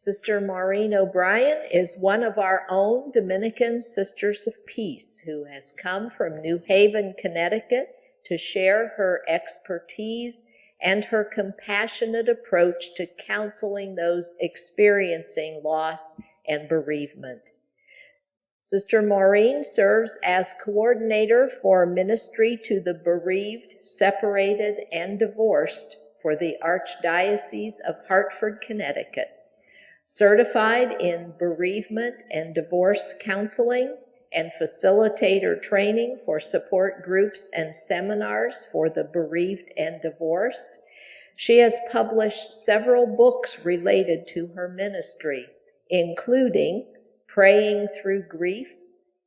Sister Mauryeen O'Brien is one of our own Dominican Sisters of Peace who has come from New Haven, Connecticut to share her expertise and her compassionate approach to counseling those experiencing loss and bereavement. Sister Mauryeen serves as coordinator for ministry to the bereaved, separated, and divorced for the Archdiocese of Hartford, Connecticut. Certified in bereavement and divorce counseling and facilitator training for support groups and seminars for the bereaved and divorced. She has published several books related to her ministry, including Praying Through Grief,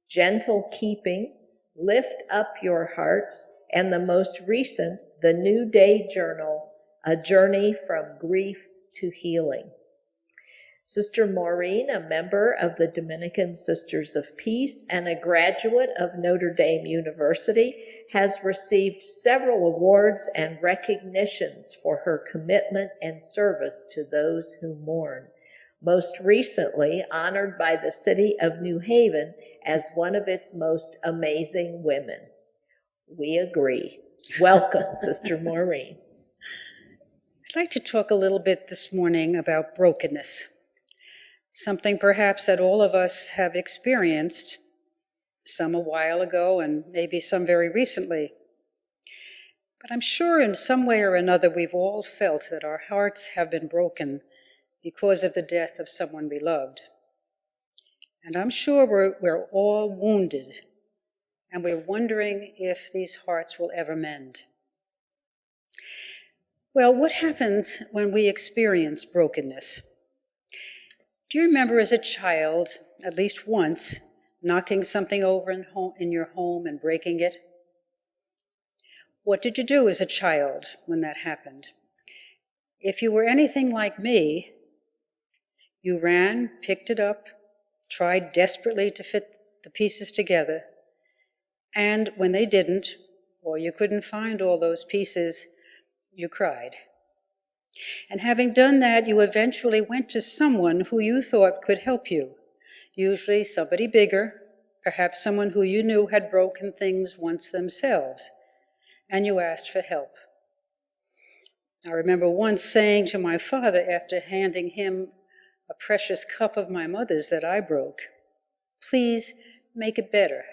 Gentle Keeping, Lift Up Your Hearts, and the most recent, The New Day Journal, A Journey from Grief to Healing. Sister Mauryeen, a member of the Dominican Sisters of Peace and a graduate of Notre Dame University, has received several awards and recognitions for her commitment and service to those who mourn. Most recently, honored by the city of New Haven as one of its most amazing women. We agree. Welcome, Sister Mauryeen. I'd like to talk a little bit this morning about brokenness. Something perhaps that all of us have experienced, some a while ago and maybe some very recently. But I'm sure in some way or another we've all felt that our hearts have been broken because of the death of someone we loved. And I'm sure we're all wounded, and we're wondering if these hearts will ever mend. Well, what happens when we experience brokenness? Do you remember as a child, at least once, knocking something over in your home and breaking it? What did you do as a child when that happened? If you were anything like me, you ran, picked it up, tried desperately to fit the pieces together, and when they didn't, or you couldn't find all those pieces, you cried. And having done that, you eventually went to someone who you thought could help you, usually somebody bigger, perhaps someone who you knew had broken things once themselves, and you asked for help. I remember once saying to my father after handing him a precious cup of my mother's that I broke, "Please make it better."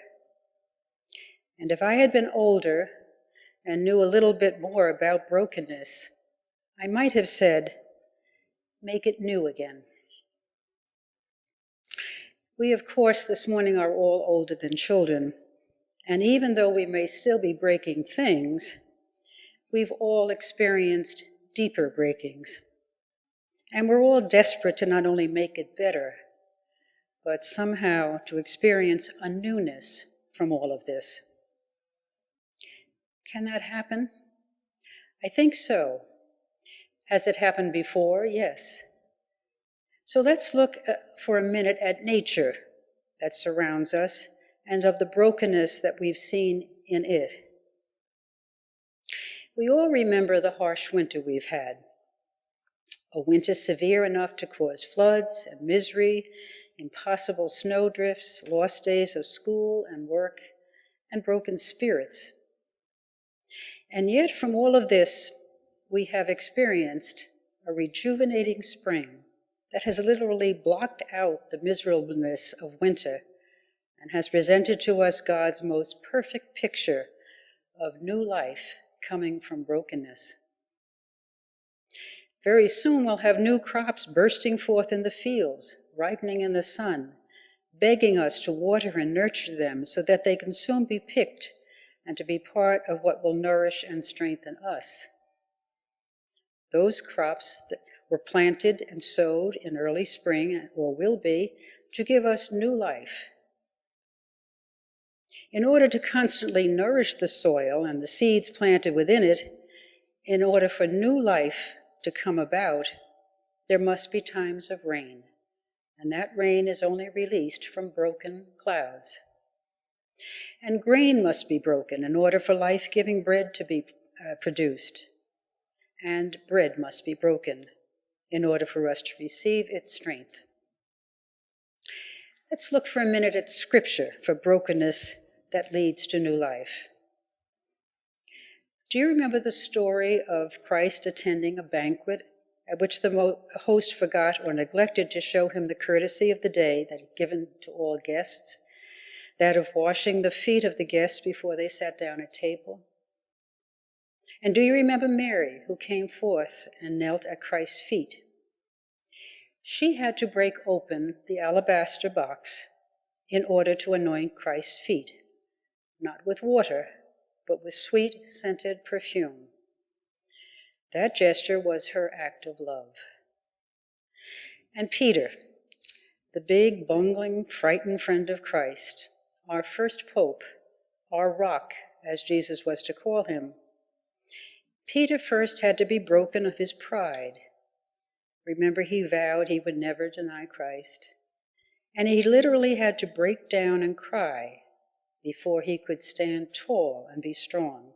And if I had been older and knew a little bit more about brokenness, I might have said, "Make it new again." We, of course, this morning are all older than children, and even though we may still be breaking things, we've all experienced deeper breakings. And we're all desperate to not only make it better, but somehow to experience a newness from all of this. Can that happen? I think so. Has it happened before? Yes. So let's look for a minute at nature that surrounds us and of the brokenness that we've seen in it. We all remember the harsh winter we've had. A winter severe enough to cause floods and misery, impossible snowdrifts, lost days of school and work, and broken spirits. And yet from all of this, we have experienced a rejuvenating spring that has literally blocked out the miserableness of winter and has presented to us God's most perfect picture of new life coming from brokenness. Very soon we'll have new crops bursting forth in the fields, ripening in the sun, begging us to water and nurture them so that they can soon be picked and to be part of what will nourish and strengthen us. Those crops that were planted and sowed in early spring, or will be, to give us new life. In order to constantly nourish the soil and the seeds planted within it, in order for new life to come about, there must be times of rain, and that rain is only released from broken clouds. And grain must be broken in order for life-giving bread to be produced. And bread must be broken in order for us to receive its strength. Let's look for a minute at Scripture for brokenness that leads to new life. Do you remember the story of Christ attending a banquet at which the host forgot or neglected to show him the courtesy of the day that had given to all guests, that of washing the feet of the guests before they sat down at table? And do you remember Mary, who came forth and knelt at Christ's feet? She had to break open the alabaster box in order to anoint Christ's feet, not with water, but with sweet-scented perfume. That gesture was her act of love. And Peter, the big, bungling, frightened friend of Christ, our first pope, our rock, as Jesus was to call him, Peter first had to be broken of his pride. Remember, he vowed he would never deny Christ. And he literally had to break down and cry before he could stand tall and be strong.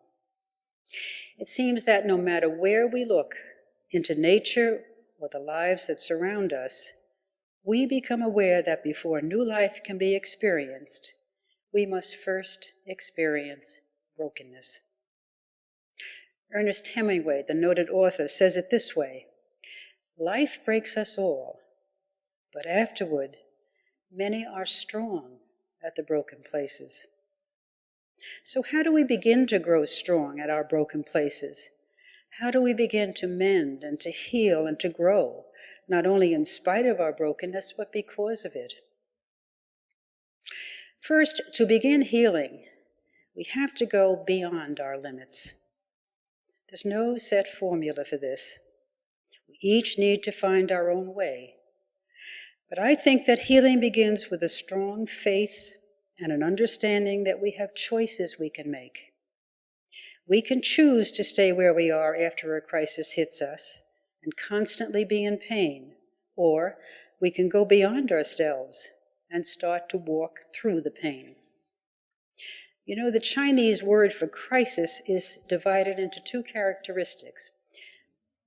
It seems that no matter where we look, into nature or the lives that surround us, we become aware that before new life can be experienced, we must first experience brokenness. Ernest Hemingway, the noted author, says it this way: life breaks us all, but afterward, many are strong at the broken places. So how do we begin to grow strong at our broken places? How do we begin to mend and to heal and to grow, not only in spite of our brokenness, but because of it? First, to begin healing, we have to go beyond our limits. There's no set formula for this. We each need to find our own way. But I think that healing begins with a strong faith and an understanding that we have choices we can make. We can choose to stay where we are after a crisis hits us and constantly be in pain, or we can go beyond ourselves and start to walk through the pain. You know, the Chinese word for crisis is divided into two characteristics.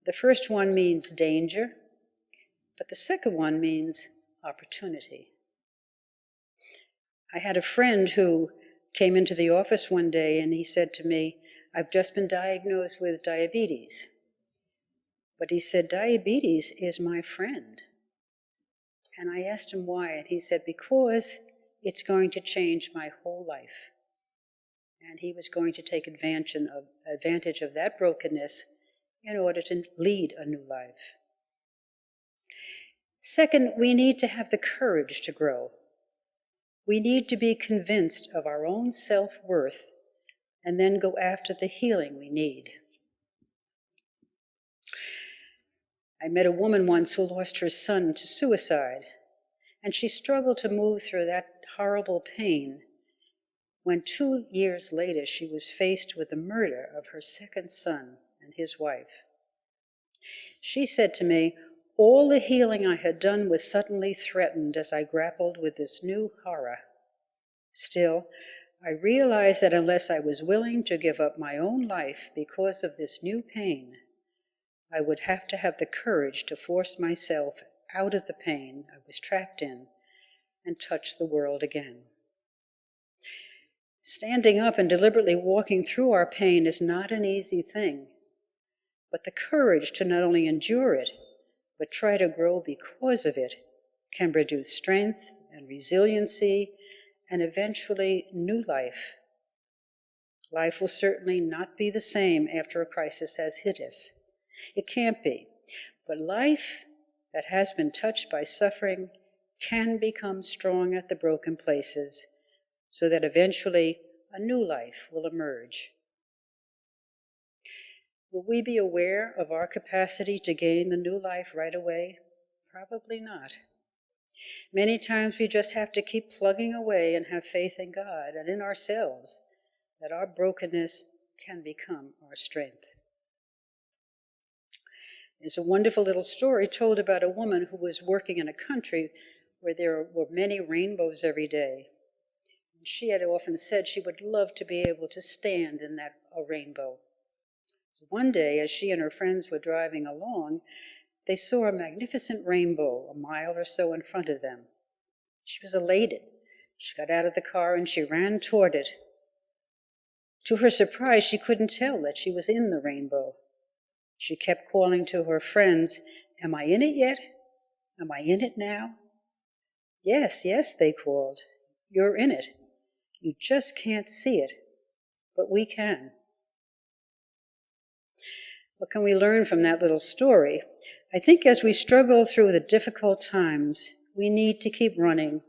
The first one means danger, but the second one means opportunity. I had a friend who came into the office one day and he said to me, "I've just been diagnosed with diabetes." But he said, "Diabetes is my friend." And I asked him why, and he said, "Because it's going to change my whole life." And he was going to take advantage of that brokenness in order to lead a new life. Second, we need to have the courage to grow. We need to be convinced of our own self-worth and then go after the healing we need. I met a woman once who lost her son to suicide, and she struggled to move through that horrible pain when 2 years later she was faced with the murder of her second son and his wife. She said to me, "All the healing I had done was suddenly threatened as I grappled with this new horror. Still, I realized that unless I was willing to give up my own life because of this new pain, I would have to have the courage to force myself out of the pain I was trapped in and touch the world again." Standing up and deliberately walking through our pain is not an easy thing, but the courage to not only endure it, but try to grow because of it can produce strength and resiliency and eventually new life. Life will certainly not be the same after a crisis has hit us. It can't be. But life that has been touched by suffering can become strong at the broken places so that eventually a new life will emerge. Will we be aware of our capacity to gain the new life right away? Probably not. Many times we just have to keep plugging away and have faith in God and in ourselves that our brokenness can become our strength. There's a wonderful little story told about a woman who was working in a country where there were many rainbows every day. And she had often said she would love to be able to stand in a rainbow. So one day, as she and her friends were driving along, they saw a magnificent rainbow a mile or so in front of them. She was elated. She got out of the car and she ran toward it. To her surprise, she couldn't tell that she was in the rainbow. She kept calling to her friends, "Am I in it yet? Am I in it now?" "Yes, yes," they called. "You're in it. You just can't see it, but we can." What can we learn from that little story? I think as we struggle through the difficult times, we need to keep running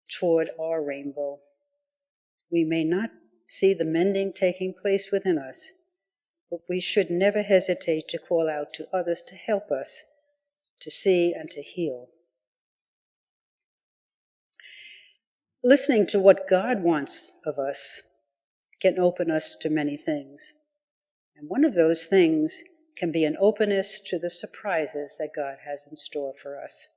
toward our rainbow. We may not see the mending taking place within us, but we should never hesitate to call out to others to help us to see and to heal. Listening to what God wants of us can open us to many things. And one of those things can be an openness to the surprises that God has in store for us.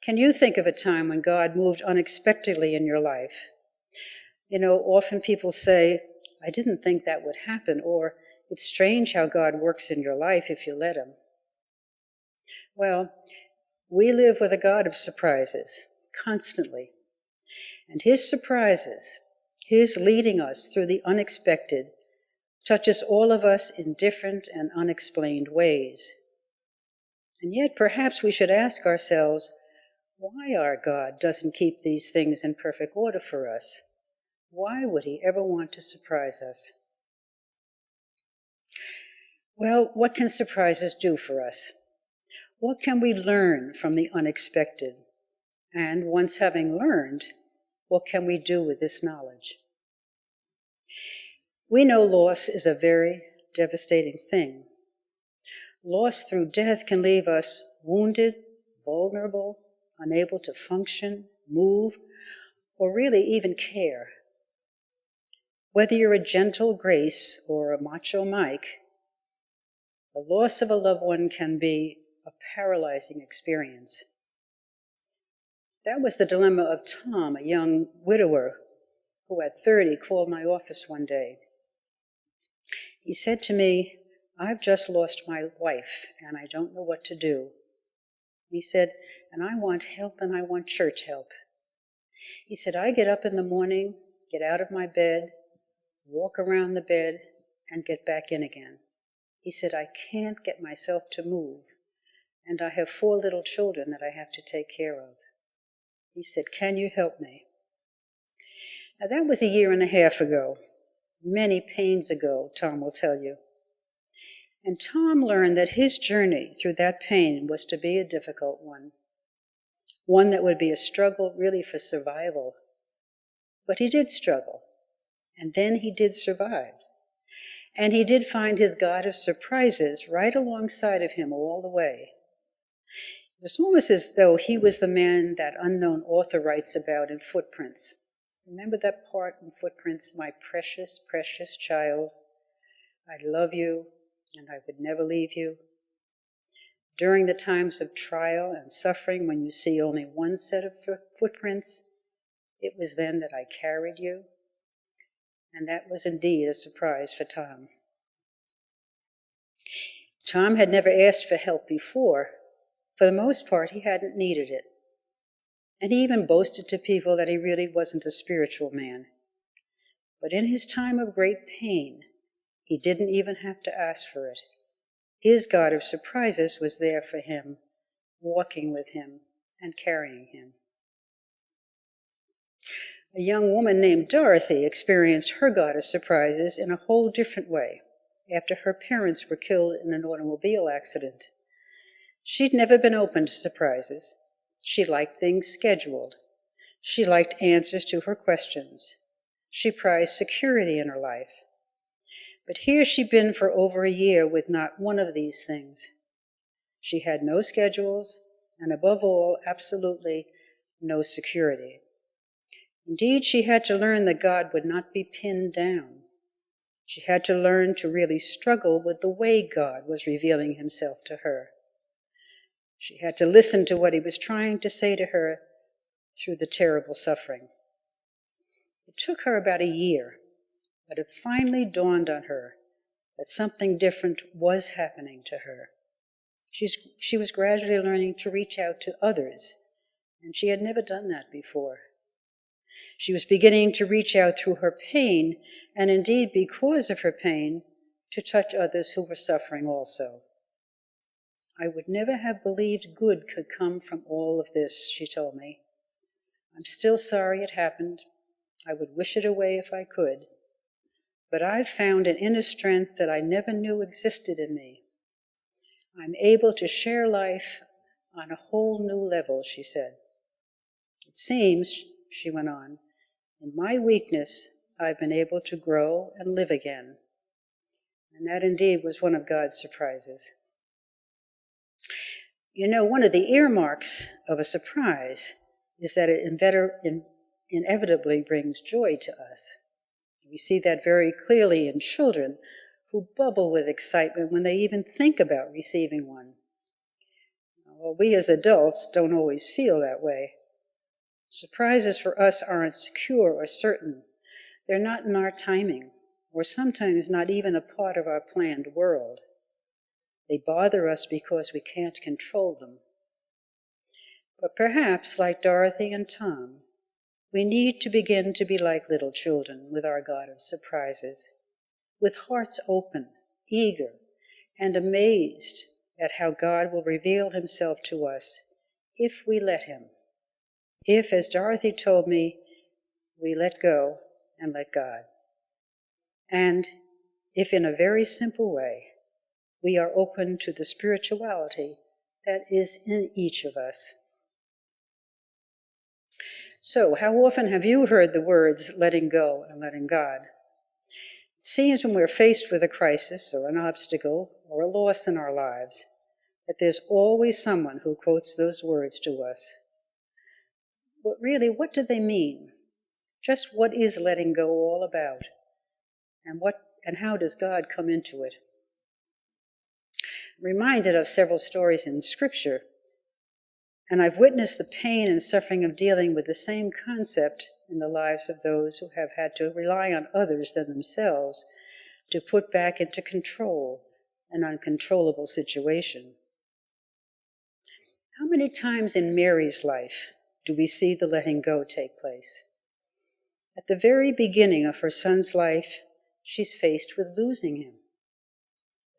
Can you think of a time when God moved unexpectedly in your life? You know, often people say, "I didn't think that would happen," or "It's strange how God works in your life if you let him." Well, we live with a God of surprises, constantly. And his surprises, his leading us through the unexpected, touches all of us in different and unexplained ways. And yet perhaps we should ask ourselves why our God doesn't keep these things in perfect order for us. Why would he ever want to surprise us? Well, what can surprises do for us? What can we learn from the unexpected? And once having learned, what can we do with this knowledge? We know loss is a very devastating thing. Loss through death can leave us wounded, vulnerable, unable to function, move, or really even care. Whether you're a gentle Grace or a macho Mike, the loss of a loved one can be a paralyzing experience. That was the dilemma of Tom, a young widower who at 30 called my office one day. He said to me, "I've just lost my wife and I don't know what to do." He said, "And I want help and I want church help." He said, "I get up in the morning, get out of my bed, walk around the bed, and get back in again." He said, "I can't get myself to move, and I have 4 little children that I have to take care of." He said, "Can you help me?" Now that was a year and a half ago, many pains ago, Tom will tell you. And Tom learned that his journey through that pain was to be a difficult one that would be a struggle really for survival. But he did struggle, and then he did survive. And he did find his God of surprises right alongside of him all the way. It was almost as though he was the man that unknown author writes about in Footprints. Remember that part in Footprints? "My precious, precious child, I love you and I would never leave you." During the times of trial and suffering, when you see only one set of footprints, it was then that I carried you. And that was indeed a surprise for Tom. Tom had never asked for help before. For the most part, he hadn't needed it. And he even boasted to people that he really wasn't a spiritual man. But in his time of great pain, he didn't even have to ask for it. His God of surprises was there for him, walking with him and carrying him. A young woman named Dorothy experienced her God of surprises in a whole different way after her parents were killed in an automobile accident. She'd never been open to surprises. She liked things scheduled. She liked answers to her questions. She prized security in her life. But here she'd been for over a year with not one of these things. She had no schedules, and above all, absolutely no security. Indeed, she had to learn that God would not be pinned down. She had to learn to really struggle with the way God was revealing himself to her. She had to listen to what he was trying to say to her through the terrible suffering. It took her about a year, but it finally dawned on her that something different was happening to her. She was gradually learning to reach out to others, and she had never done that before. She was beginning to reach out through her pain, and indeed because of her pain, to touch others who were suffering also. I would never have believed good could come from all of this, she told me. I'm still sorry it happened. I would wish it away if I could. But I've found an inner strength that I never knew existed in me. I'm able to share life on a whole new level, she said. It seems, she went on, in my weakness, I've been able to grow and live again. And that indeed was one of God's surprises. You know, one of the earmarks of a surprise is that it inevitably brings joy to us. We see that very clearly in children who bubble with excitement when they even think about receiving one. Well, we as adults don't always feel that way. Surprises for us aren't secure or certain. They're not in our timing, or sometimes not even a part of our planned world. They bother us because we can't control them. But perhaps, like Dorothy and Tom, we need to begin to be like little children with our God of surprises, with hearts open, eager, and amazed at how God will reveal himself to us if we let him. If, as Dorothy told me, we let go and let God. And if in a very simple way, we are open to the spirituality that is in each of us. So, how often have you heard the words, letting go and letting God? It seems when we're faced with a crisis or an obstacle or a loss in our lives, that there's always someone who quotes those words to us. But really, what do they mean? Just what is letting go all about? And how does God come into it? I'm reminded of several stories in Scripture, and I've witnessed the pain and suffering of dealing with the same concept in the lives of those who have had to rely on others than themselves to put back into control an uncontrollable situation. How many times in Mary's life do we see the letting go take place? At the very beginning of her son's life, she's faced with losing him.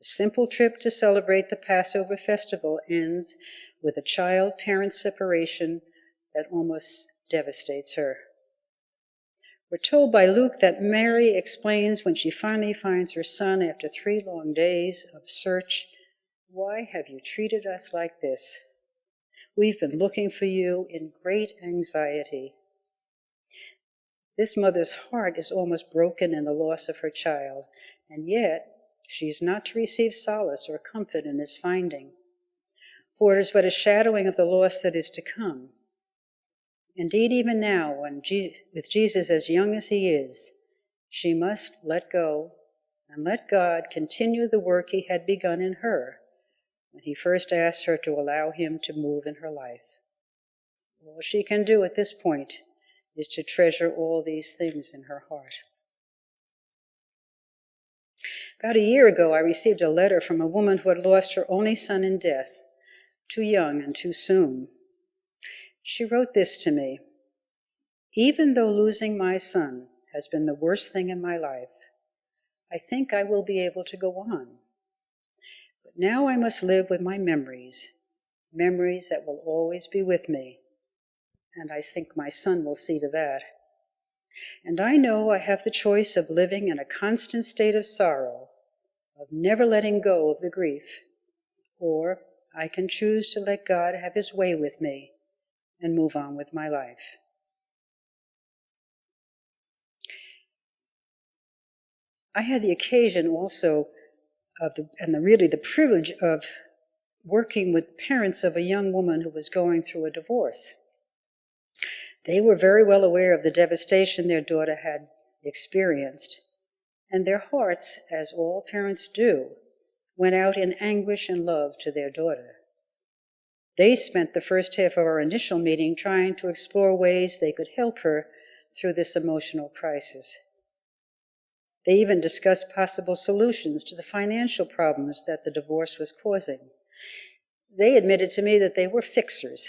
The simple trip to celebrate the Passover festival ends with a child-parent separation that almost devastates her. We're told by Luke that Mary explains when she finally finds her son after 3 long days of search, "Why have you treated us like this? We've been looking for you in great anxiety." This mother's heart is almost broken in the loss of her child, and yet she is not to receive solace or comfort in his finding, for it is but a shadowing of the loss that is to come. Indeed, even now, with Jesus as young as he is, she must let go and let God continue the work he had begun in her when he first asked her to allow him to move in her life. All she can do at this point is to treasure all these things in her heart. About a year ago, I received a letter from a woman who had lost her only son in death, too young and too soon. She wrote this to me: "Even though losing my son has been the worst thing in my life, I think I will be able to go on. But now I must live with my memories that will always be with me, and I think my son will see to that. And I know I have the choice of living in a constant state of sorrow, of never letting go of the grief, or I can choose to let God have his way with me and move on with my life." I had the occasion also the privilege of working with parents of a young woman who was going through a divorce. They were very well aware of the devastation their daughter had experienced, and their hearts, as all parents do, went out in anguish and love to their daughter. They spent the first half of our initial meeting trying to explore ways they could help her through this emotional crisis. They even discussed possible solutions to the financial problems that the divorce was causing. They admitted to me that they were fixers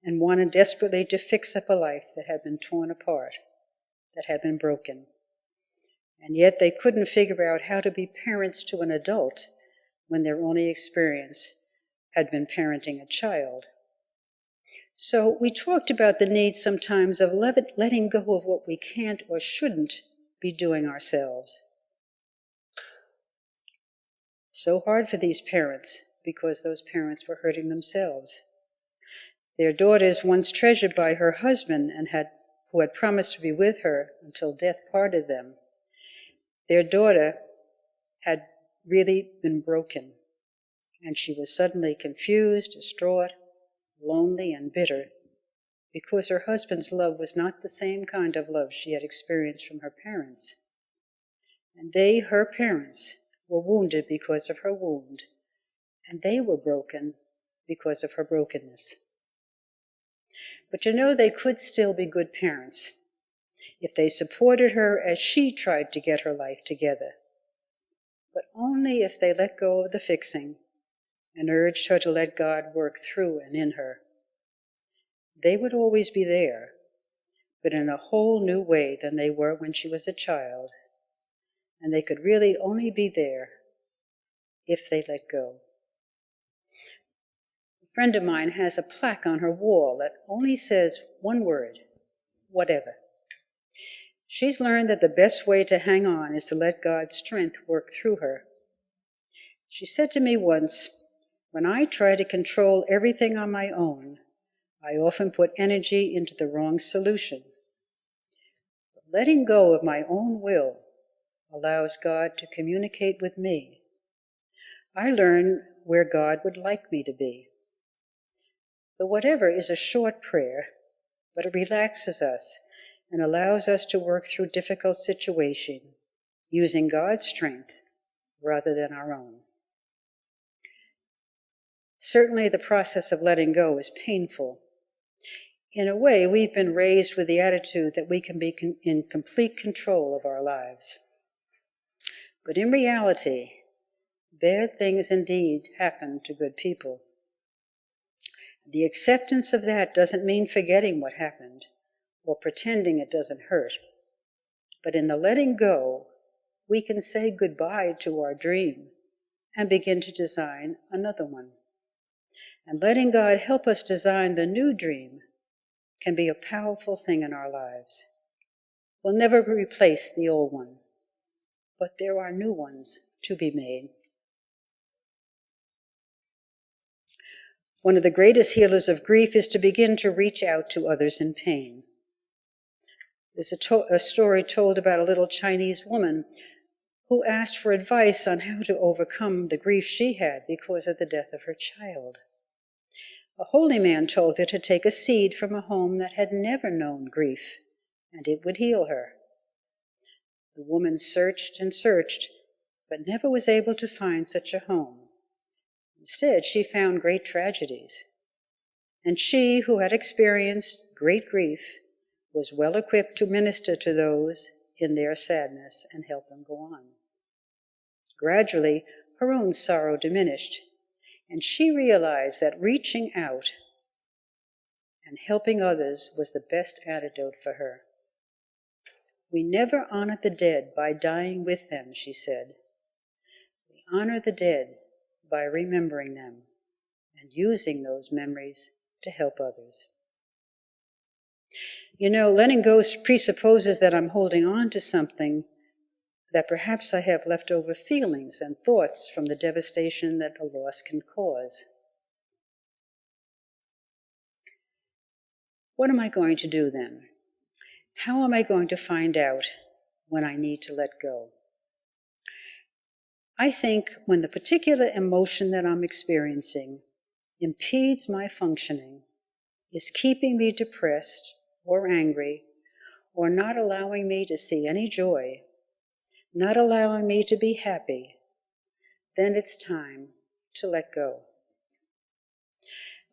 and wanted desperately to fix up a life that had been torn apart, that had been broken. And yet they couldn't figure out how to be parents to an adult when their only experience had been parenting a child. So we talked about the need sometimes of letting go of what we can't or shouldn't be doing ourselves. So hard for these parents because those parents were hurting themselves. Their daughter is once treasured by her husband and who had promised to be with her until death parted them. Their daughter had really been broken, and she was suddenly confused, distraught, lonely, and bitter because her husband's love was not the same kind of love she had experienced from her parents. And they, her parents, were wounded because of her wound, and they were broken because of her brokenness. But they could still be good parents if they supported her as she tried to get her life together, but only if they let go of the fixing and urged her to let God work through and in her. They would always be there, but in a whole new way than they were when she was a child, and they could really only be there if they let go. A friend of mine has a plaque on her wall that only says one word: whatever. She's learned that the best way to hang on is to let God's strength work through her. She said to me once, "When I try to control everything on my own, I often put energy into the wrong solution. But letting go of my own will allows God to communicate with me. I learn where God would like me to be." The whatever is a short prayer, but it relaxes us and allows us to work through difficult situations using God's strength rather than our own. Certainly the process of letting go is painful. In a way, we've been raised with the attitude that we can be in complete control of our lives. But in reality, bad things indeed happen to good people. The acceptance of that doesn't mean forgetting what happened or pretending it doesn't hurt. But in the letting go, we can say goodbye to our dream and begin to design another one. And letting God help us design the new dream can be a powerful thing in our lives. We'll never replace the old one, but there are new ones to be made. One of the greatest healers of grief is to begin to reach out to others in pain. There's a story told about a little Chinese woman who asked for advice on how to overcome the grief she had because of the death of her child. A holy man told her to take a seed from a home that had never known grief, and it would heal her. The woman searched and searched, but never was able to find such a home. Instead, she found great tragedies. And she, who had experienced great grief, was well equipped to minister to those in their sadness and help them go on. Gradually, her own sorrow diminished, and she realized that reaching out and helping others was the best antidote for her. "We never honor the dead by dying with them," she said. "We honor the dead by remembering them and using those memories to help others." Letting go presupposes that I'm holding on to something that perhaps I have leftover feelings and thoughts from the devastation that a loss can cause. What am I going to do then? How am I going to find out when I need to let go? I think when the particular emotion that I'm experiencing impedes my functioning, is keeping me depressed or angry, or not allowing me to see any joy, not allowing me to be happy, then it's time to let go.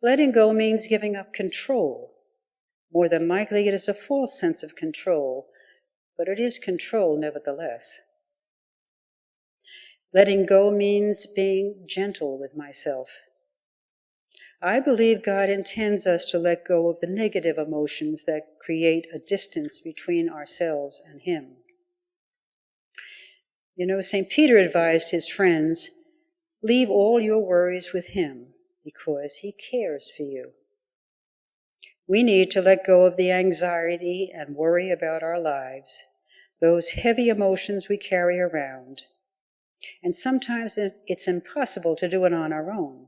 Letting go means giving up control. More than likely, it is a false sense of control, but it is control nevertheless. Letting go means being gentle with myself. I believe God intends us to let go of the negative emotions that create a distance between ourselves and Him. You know, St. Peter advised his friends, leave all your worries with Him because He cares for you. We need to let go of the anxiety and worry about our lives, those heavy emotions we carry around. And sometimes it's impossible to do it on our own.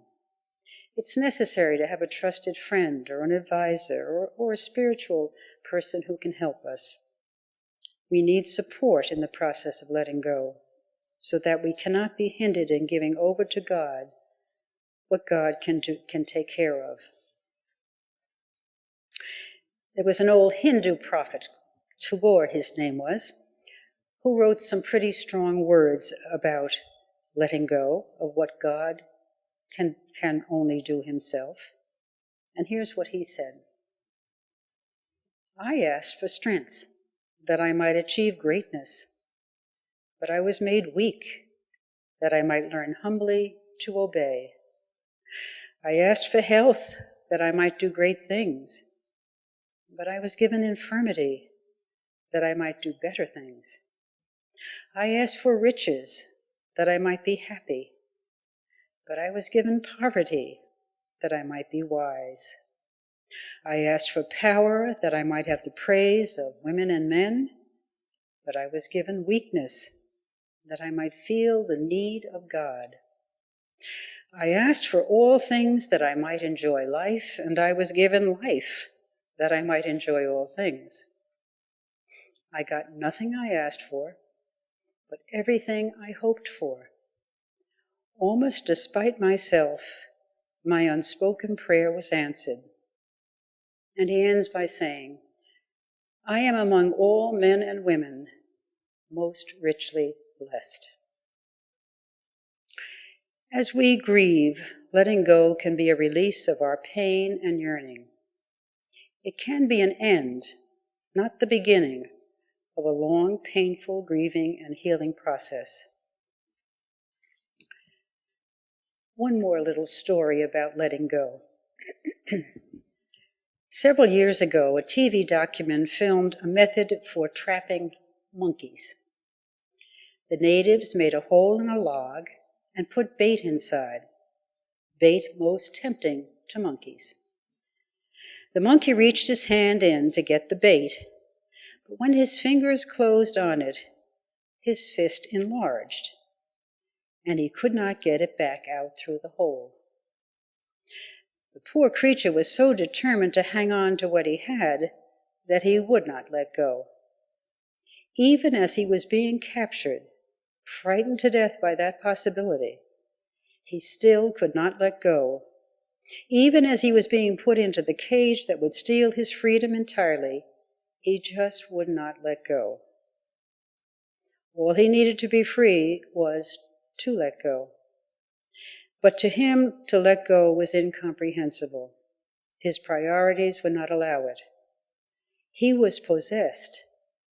It's necessary to have a trusted friend or an advisor or a spiritual person who can help us. We need support in the process of letting go so that we cannot be hindered in giving over to God what God can take care of. There was an old Hindu prophet, Tagore his name was, who wrote some pretty strong words about letting go of what God can only do Himself. And here's what he said. I asked for strength, that I might achieve greatness, but I was made weak, that I might learn humbly to obey. I asked for health, that I might do great things, but I was given infirmity, that I might do better things. I asked for riches, that I might be happy, but I was given poverty, that I might be wise. I asked for power, that I might have the praise of women and men, but I was given weakness, that I might feel the need of God. I asked for all things, that I might enjoy life, and I was given life, that I might enjoy all things. I got nothing I asked for, but everything I hoped for. Almost despite myself, my unspoken prayer was answered. And he ends by saying, I am among all men and women most richly blessed. As we grieve, letting go can be a release of our pain and yearning. It can be an end, not the beginning, of a long, painful grieving and healing process. One more little story about letting go. Several years ago, a TV document filmed a method for trapping monkeys. The natives made a hole in a log and put bait inside, bait most tempting to monkeys. The monkey reached his hand in to get the bait, but when his fingers closed on it, his fist enlarged, and he could not get it back out through the hole. The poor creature was so determined to hang on to what he had that he would not let go. Even as he was being captured, frightened to death by that possibility, he still could not let go. Even as he was being put into the cage that would steal his freedom entirely, he just would not let go. All he needed to be free was to let go. But to him, to let go was incomprehensible. His priorities would not allow it. He was possessed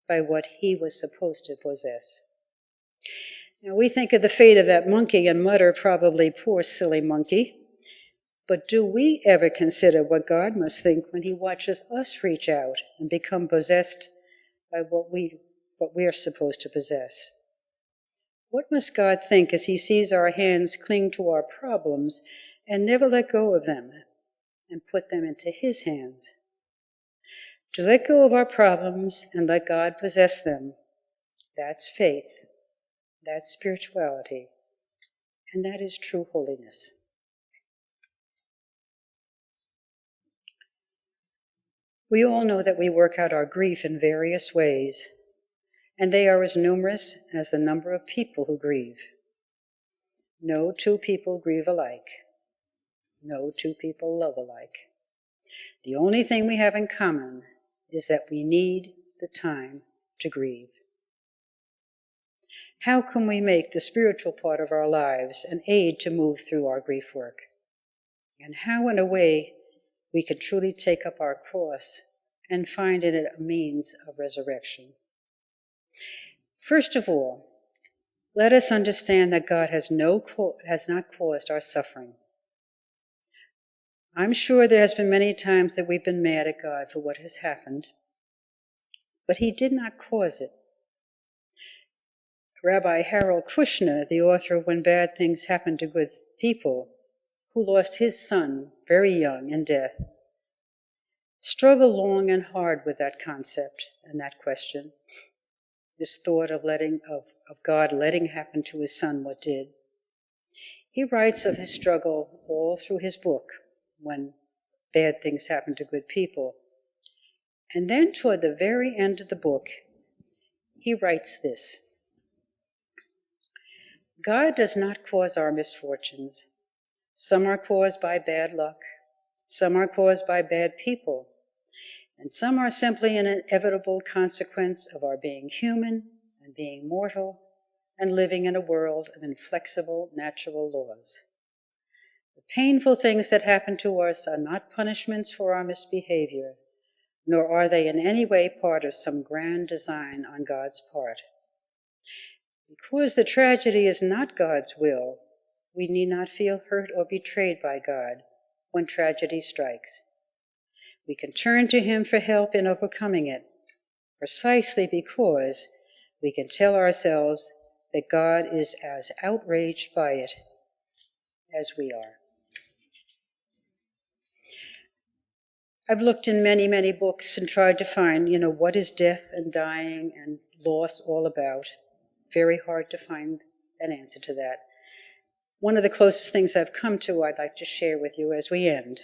by what he was supposed to possess. Now, we think of the fate of that monkey and mutter, probably, poor silly monkey. But do we ever consider what God must think when He watches us reach out and become possessed by what we are supposed to possess? What must God think as He sees our hands cling to our problems and never let go of them and put them into His hands? To let go of our problems and let God possess them, that's faith, that's spirituality, and that is true holiness. We all know that we work out our grief in various ways, and they are as numerous as the number of people who grieve. No two people grieve alike. No two people love alike. The only thing we have in common is that we need the time to grieve. How can we make the spiritual part of our lives an aid to move through our grief work? And how, in a way, we can truly take up our cross and find in it a means of resurrection? First of all, Let us understand that God has not caused our suffering. I'm sure there has been many times that we've been mad at God for what has happened, but he did not cause it. Rabbi Harold Kushner, the author of When Bad Things Happen to Good People, who lost his son very young in death, struggled long and hard with that concept and that question, this thought of God letting happen to his son what did. He writes of his struggle all through his book, When Bad Things Happen to Good People. And then toward the very end of the book, he writes this: God does not cause our misfortunes. Some are caused by bad luck, some are caused by bad people, and some are simply an inevitable consequence of our being human and being mortal and living in a world of inflexible natural laws. The painful things that happen to us are not punishments for our misbehavior, nor are they in any way part of some grand design on God's part. Because the tragedy is not God's will, we need not feel hurt or betrayed by God when tragedy strikes. We can turn to him for help in overcoming it, precisely because we can tell ourselves that God is as outraged by it as we are. I've looked in many, many books and tried to find, what is death and dying and loss all about. Very hard to find an answer to that. One of the closest things I've come to I'd like to share with you as we end.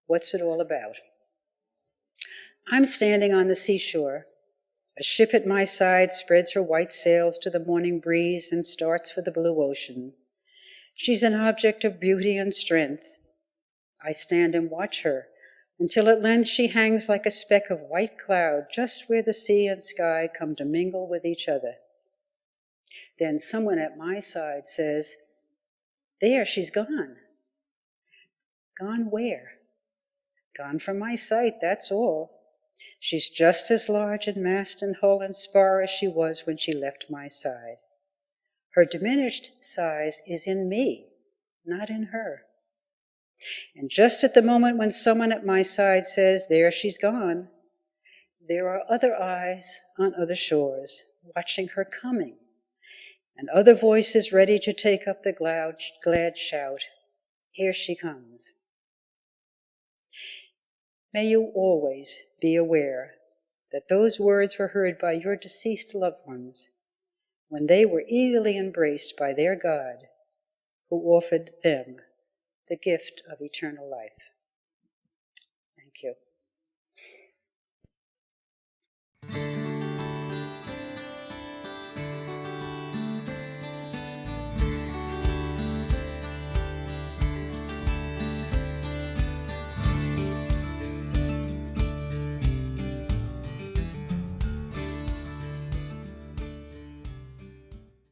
What's it all about? I'm standing on the seashore. A ship at my side spreads her white sails to the morning breeze and starts for the blue ocean. She's an object of beauty and strength. I stand and watch her until at length she hangs like a speck of white cloud just where the sea and sky come to mingle with each other. Then someone at my side says, "There, she's gone." Gone where? Gone from my sight, that's all. She's just as large in mast and hull and spar as she was when she left my side. Her diminished size is in me, not in her. And just at the moment when someone at my side says, "There she's gone," there are other eyes on other shores watching her coming, and other voices ready to take up the glad shout, "Here she comes." May you always be aware that those words were heard by your deceased loved ones when they were eagerly embraced by their God, who offered them the gift of eternal life. Thank you.